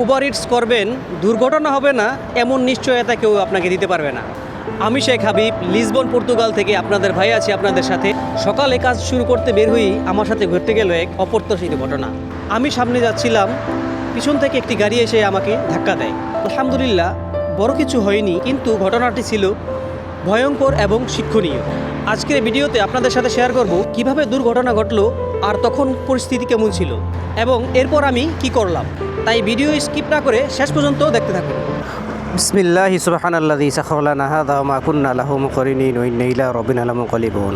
Uber it's করবেন দুর্ঘটনা হবে না এমন নিশ্চয়তা কেউ আপনাকে দিতে পারবে না। আমি শেখ হাবিব, লিসবন পর্তুগাল থেকে আপনাদের ভাই আছি আপনাদের সাথে। সকালে কাজ শুরু করতে বের হই আমার সাথে ঘটতে গেল এক অপ্রত্যাশিত ঘটনা। আমি সামনে যাচ্ছিলাম, পিছন থেকে একটি গাড়ি এসে আমাকে ধাক্কা দেয়। আলহামদুলিল্লাহ বড় কিছু হয়নি, কিন্তু ঘটনাটি ছিল ভয়ঙ্কর এবং শিক্ষণীয়। আজকের ভিডিওতে আপনাদের সাথে শেয়ার করব কিভাবে দুর্ঘটনা ঘটলো আর তখন পরিস্থিতি কেমন ছিল এবং এরপর আমি কি করলাম। তাই ভিডিও স্কিপ না করে শেষ পর্যন্ত দেখতে থাকুন। বিসমিল্লাহি সুবহানাল্লাযী সাখারা লানা হাযা ওয়া মা কুন্না লাহু মুকরিনিন ওয়া ইন্না ইলা রাব্বিনা লামুনকালিবুন।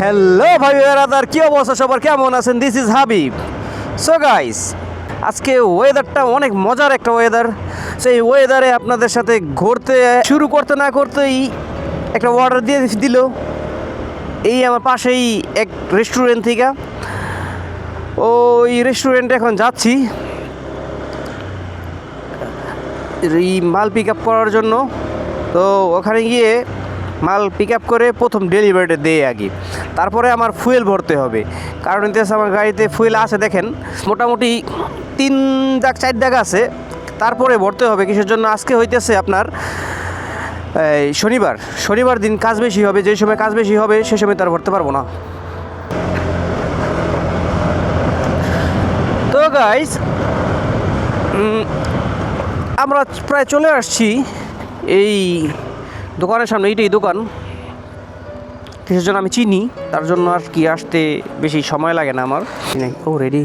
হ্যালো ভাই ব্রাদার, কি অবস্থা সবার, কেমন আছেন? This is Habib. So guys, আজকে ওয়েদারটা অনেক মজার একটা ওয়েদার। সেই ওয়েদারে আপনাদের সাথে ঘুরতে শুরু করতে না করতেই একটা অর্ডার দিয়ে দিল এই আমার পাশেই এক রেস্টুরেন্ট থেকে। ওই রেস্টুরেন্টে এখন যাচ্ছি এই মাল পিক আপ করার জন্য। তো ওখানে গিয়ে মাল পিক আপ করে প্রথম ডেলিভারিটা দেয় আগে, তারপরে আমার ফুয়েল ভরতে হবে। কারণ হইতেছে আমার গাড়িতে ফুয়েল আছে, দেখেন মোটামুটি 3 দাগ আছে, তারপরে ভরতে হবে। কিসের জন্য? আজকে হইতেছে আপনার শনিবার দিন কাজ বেশি হবে, যে সময় কাজ বেশি হবে সে সময় তার ভরতে পারবো না। তো গাইস, আমরা প্রায় চলে আসছি এই দোকানের সামনে। এইটাই দোকান, কিসের জন্য আমি চিনি, তার জন্য আর কি আসতে বেশি সময় লাগে না আমার। ও ready,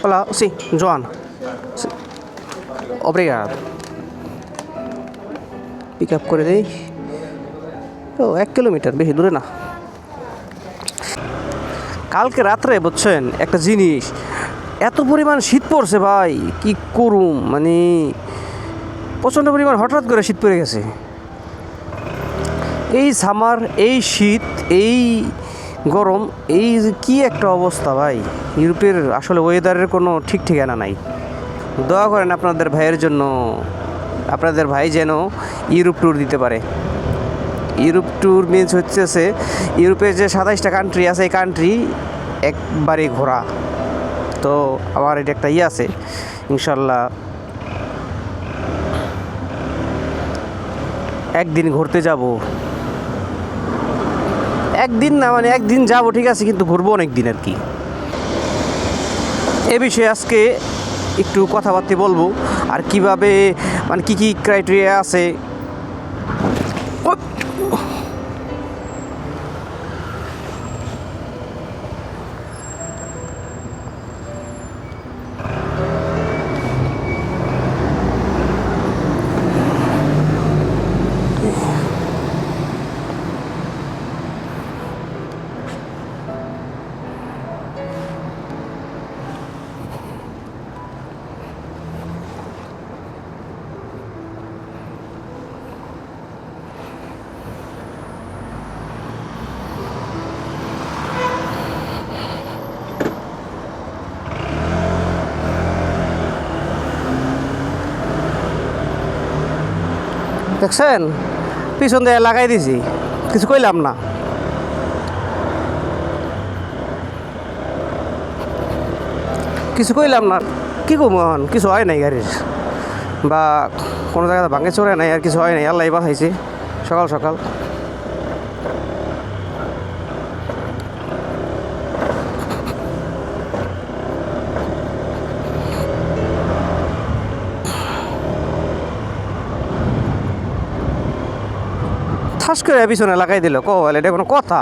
hola, sí, Joan. Sí. Obrigado. Pick up করে দেই। ও 1 কিলোমিটার, বেশি দূরে না। কালকে রাত্রে বুঝছেন একটা জিনিস, এত পরিমাণ শীত পড়ছে ভাই, কি করুম, মানে প্রচণ্ড পরিমাণ হঠাৎ করে শীত পড়ে গেছে। এই সামার, এই শীত, এই গরম, এই কি একটা অবস্থা ভাই। ইউরোপের আসলে ওয়েদারের কোনো ঠিক ঠিকানা নাই। দোয়া করেন আপনাদের ভাইয়ের জন্য, আপনাদের ভাই যেন ইউরোপ ট্যুর দিতে পারে। ইউরোপ ট্যুর মিনস হচ্ছে ইউরোপের যে 27টা কান্ট্রি আছে, এই কান্ট্রি একবারে ঘোরা। তো আমার এটা একটা আছে, ইনশাল্লাহ একদিন ঘুরতে যাব। একদিন না, মানে একদিন যাব ঠিক আছে, কিন্তু ঘুরবো অনেক দিন আর কি। এ বিষয়ে আজকে একটু কথাবার্তা বলবো, আর কিভাবে, মানে কি কি ক্রাইটেরিয়া আছে। দেখছেন, পিছন দিয়ে লাগাই দিছি, কিছু কইলাম না। কি করবো এখন? কিছু হয় নাই গাড়ির, বা কোনো জায়গায় ভাঙে চড়ে নাই, আর কিছু হয় নাই। আল্লাহ বাঁচাইছে সকাল সকাল। ঠাস করে পিছনে লাগাই দিল, কলে এটা কোনো কথা?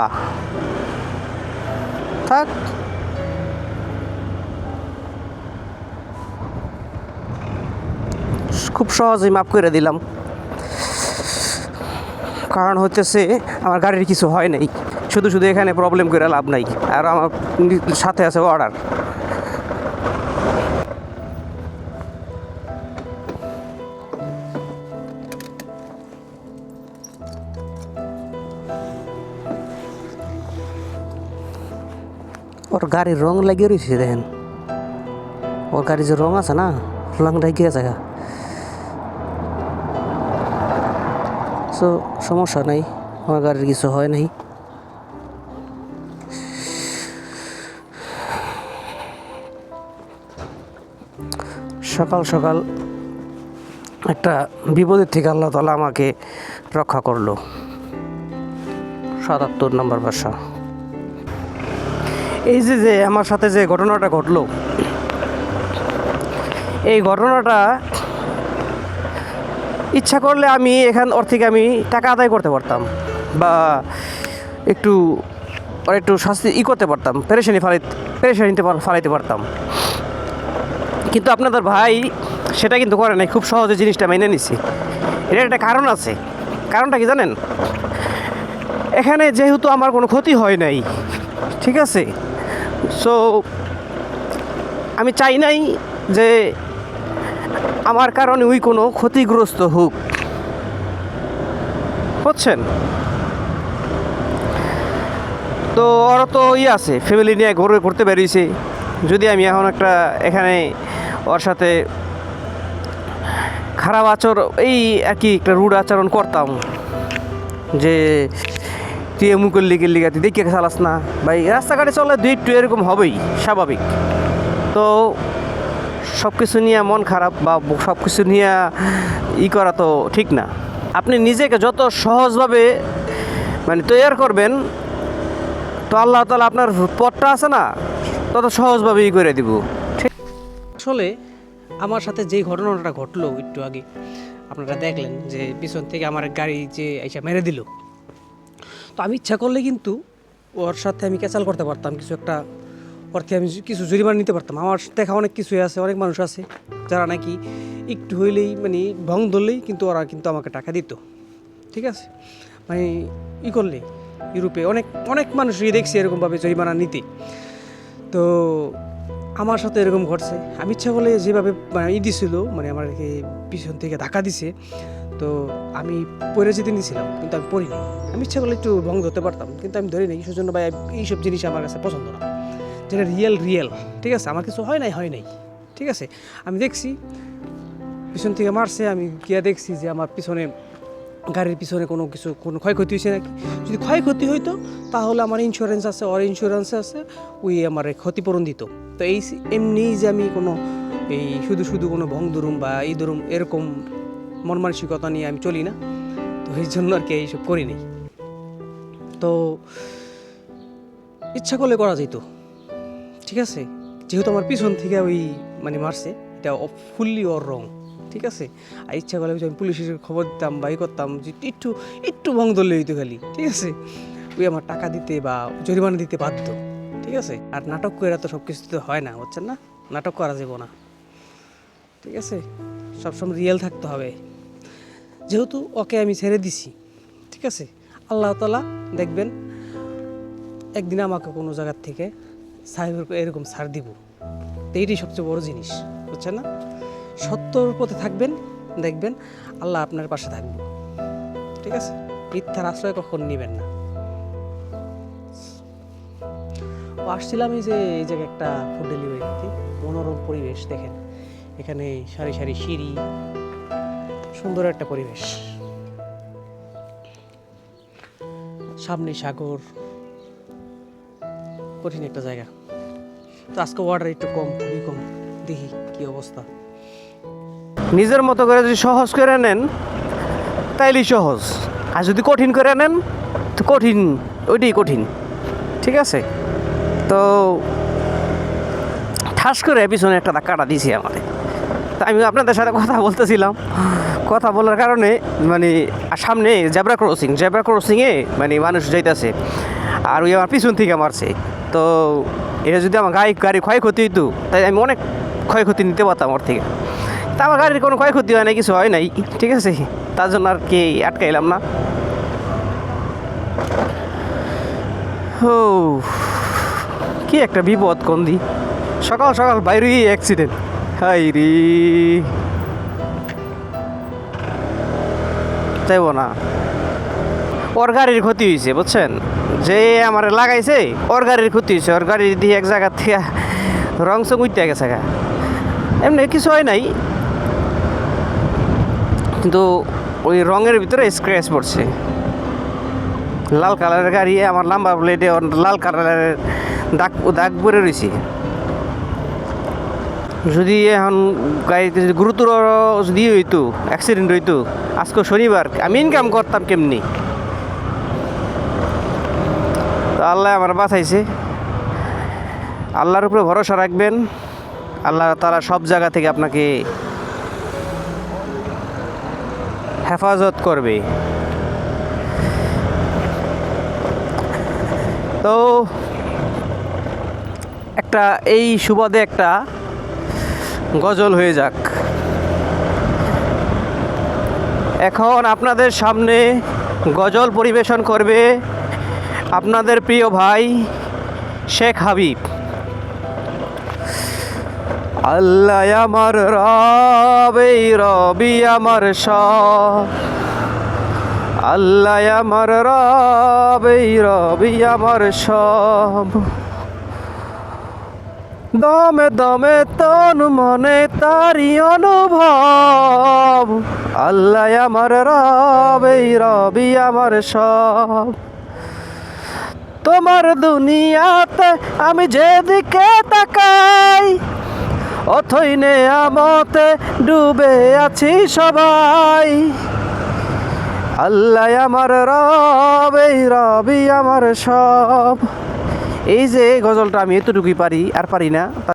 থাক, খুব সহজেই মাফ করে দিলাম। কারণ হচ্ছে আমার গাড়ির কিছু হয় নাই, শুধু শুধু এখানে প্রবলেম করে লাভ নাই। আর আমার সাথে আছে অর্ডার। ওর গাড়ির রং লাগিয়ে রয়েছে, দেখেন ওর গাড়ির যে রং আছে না, রং লাগিয়ে আছে। সো সমস্যা নাই, আমার গাড়ির কিছু হয় নাই। সকাল সকাল একটা বিপদের থেকে আল্লাহ তাআলা আমাকে রক্ষা করলো। ৭৭ নম্বর বাসা। এই যে আমার সাথে যে ঘটনাটা ঘটলো, এই ঘটনাটা ইচ্ছা করলে আমি ওর থেকে আমি টাকা আদায় করতে পারতাম, বা একটু শাস্তি করতে পারতাম, পেরেশানিতে ফালাইতে পারতাম। কিন্তু আপনাদের ভাই সেটা কিন্তু করে নাই, খুব সহজে জিনিসটা মেনে নিছি। এটা একটা কারণ আছে। কারণটা কি জানেন? এখানে যেহেতু আমার কোনো ক্ষতি হয় নাই, ঠিক আছে, সো আমি চাই নাই যে আমার কারণে ওই কোনো ক্ষতিগ্রস্ত হোক, বুঝছেন? তো ওর তো আছে, ফ্যামিলি নিয়ে ঘুরতে বেরিয়েছে। যদি আমি এখন এখানে ওর সাথে খারাপ এই আর কি একটা রুড আচরণ করতাম, যে তুই এমন করলি তুই দেখে চালাস না, ভাই রাস্তাঘাটে চলে দুই একটু এরকম হবেই, স্বাভাবিক। তো সব কিছু নিয়ে মন খারাপ বা সব কিছু নিয়ে করা তো ঠিক না। আপনি নিজেকে যত সহজভাবে তৈরি করবেন, তো আল্লাহ তাআলা আপনার পথটা আছে না, তত সহজভাবে করে দিব। ঠিক আসলে আমার সাথে যেই ঘটনাটা ঘটলো একটু আগে, আপনারা দেখলেন যে পিছন থেকে আমার গাড়ি যে এসে মেরে দিল। তো আমি ইচ্ছা করলে কিন্তু ওর সাথে আমি ক্যাচাল করতে পারতাম, কিছু একটা অর্থে আমি কিছু জরিমানা নিতে পারতাম। আমার দেখা অনেক কিছুই আছে, অনেক মানুষ আছে যারা নাকি একটু হইলেই ভং ধরলেই কিন্তু ওরা কিন্তু আমাকে টাকা দিত, ঠিক আছে। করলে ইউরোপে অনেক অনেক মানুষই দেখছি এরকমভাবে জরিমানা নিতে। তো আমার সাথে এরকম ঘটছে। আমি ইচ্ছা করলে যেভাবে দিছিল, আমাকে পিছন থেকে ধাক্কা দিছে, তো আমি পড়ে যেতে নিয়েছিলাম, কিন্তু আমি পড়িনি। আমি ইচ্ছা করলে একটু ভং ধরতে পারতাম, কিন্তু আমি ধরি নাই। সেজন্য ভাই এইসব জিনিস আমার কাছে পছন্দ না, যেটা রিয়েল, ঠিক আছে। আমার কিছু হয় নাই, ঠিক আছে। আমি দেখছি পিছন থেকে মারছে, আমি গিয়া দেখছি যে আমার গাড়ির পিছনে কোনো ক্ষয়ক্ষতি হয়েছে নাকি। যদি ক্ষয়ক্ষতি হইতো তাহলে আমার ইন্স্যুরেন্স আছে, ইন্স্যুরেন্স আছে, আমার ক্ষতিপূরণ দিত। তো এমনিই যে আমি কোনো শুধু কোনো ভং ধরুম বা ধরুম এরকম মন মানসিকতা নিয়ে আমি চলি না। তো এই জন্য আর কি এইসব করি নাই। তো ইচ্ছা করলে করা যেত, ঠিক আছে। যেহেতু আমার পিছন থেকে মারছে, এটা ফুললি ওর রং, ঠিক আছে। আর ইচ্ছা করলে আমি পুলিশের খবর দিতাম বা করতাম, যে একটু ভং ধরলে হইতো খালি, ঠিক আছে। আমার টাকা দিতে বা জরিমানা দিতে বাধ্য, ঠিক আছে। আর নাটক করে তো সব কিছু তো হয় না, বুঝছেন না? নাটক করা যাবো না, ঠিক আছে। সবসময় রিয়েল থাকতে হবে। যেহেতু ওকে আমি ছেড়ে দিছি, ঠিক আছে, আল্লাহ তাআলা দেখবেন একদিন আমাকে কোনো জায়গার থেকে এরকম ছাড় দিব। তো এইটাই সবচেয়ে বড় জিনিস, বুঝছেন না? সত্যর পথে থাকবেন, দেখবেন আল্লাহ আপনার পাশে থাকবে, ঠিক আছে। মিথ্যার আশ্রয় কখন নেবেন না। আসছিলাম এই জায়গায় একটা ফুড ডেলিভারি দিতে। মনোরম পরিবেশ দেখেন, এখানে সারি সারি সিঁড়ি, সুন্দর একটা পরিবেশ, সামনে সাগর, কঠিন একটা জায়গা। তো আজকে অর্ডার একটু খুবই কম, দেখি কি অবস্থা। নিজের মতো করে যদি সহজ করে নেন তাইলেই সহজ, আর যদি কঠিন করে নেন তো ওইটাই কঠিন, ঠিক আছে। তো ঠাস করে পিছনে একটা ধাক্কাটা দিয়েছি আমাদের। তা আমি আপনাদের সাথে কথা বলতেছিলাম, কথা বলার কারণে সামনে জেব্রা ক্রসিংয়ে মানুষ যাইতেছে, আর আমার পিছন থেকে মারছে। তো এটা যদি আমার গাড়ি ক্ষয়ক্ষতি হইতো, তাই আমি অনেক ক্ষয়ক্ষতি নিতে পারতাম ওর থেকে। তা আমার গাড়ির কোনো ক্ষয়ক্ষতি হয় নাই, কিছু হয় নাই, ঠিক আছে। তার জন্য আর কি আটকাইলাম না। ও কি একটা বিপদ কন্দি, সকাল সকাল বাইরে অ্যাক্সিডেন্ট, হাই রে। চাইব না, ওর গাড়ির ক্ষতি হয়েছে, বুঝছেন। যে আমার লাগাইছে ওর গাড়ির ক্ষতি হয়েছে, ওর গাড়ি দিয়ে এক জায়গা থেকে রং চং উঠতে গেছে, এমনি কিছু হয় নাই, কিন্তু ওই রঙের ভিতরে স্ক্র্যাচ পড়ছে। লাল কালারের গাড়ি, আমার নাম্বার প্লেটে লাল কালারের দাগ পরে রয়েছে। যদি এখন গাড়িতে যদি গুরুতর যদি হইতো অ্যাক্সিডেন্ট হইতো, আজকে শনিবার আমি ইনকাম করতাম কেমনি? তো আল্লাহ আমার বাঁচাইছে। আল্লাহর উপরে ভরসা রাখবেন, আল্লাহ তাআলা সব জায়গা থেকে আপনাকে হেফাজত করবে। তো একটা এই সুবাদে একটা গজল হয়ে যাক। এখন আপনাদের সামনে গজল পরিবেশন করবে আপনাদের প্রিয় ভাই শেখ হাবিব। আল্লাহ আমার রব, এই রবি আমার সব। আল্লাহ আমার রব, এই রবি আমার সব। দমে দমে তন মনে তারি অনুভব। আল্লাহ আমার রব, এই রবি আমার সব। তোমার দুনিয়াতে আমি যেদিকে তাকাই, অথই নেয়ামতে ডুবে আছি সবাই। আল্লাহ আমার রব, এই রবি আমার সব। এই যে গজলটা আমি এতটুকুই পারি, আর পারি না।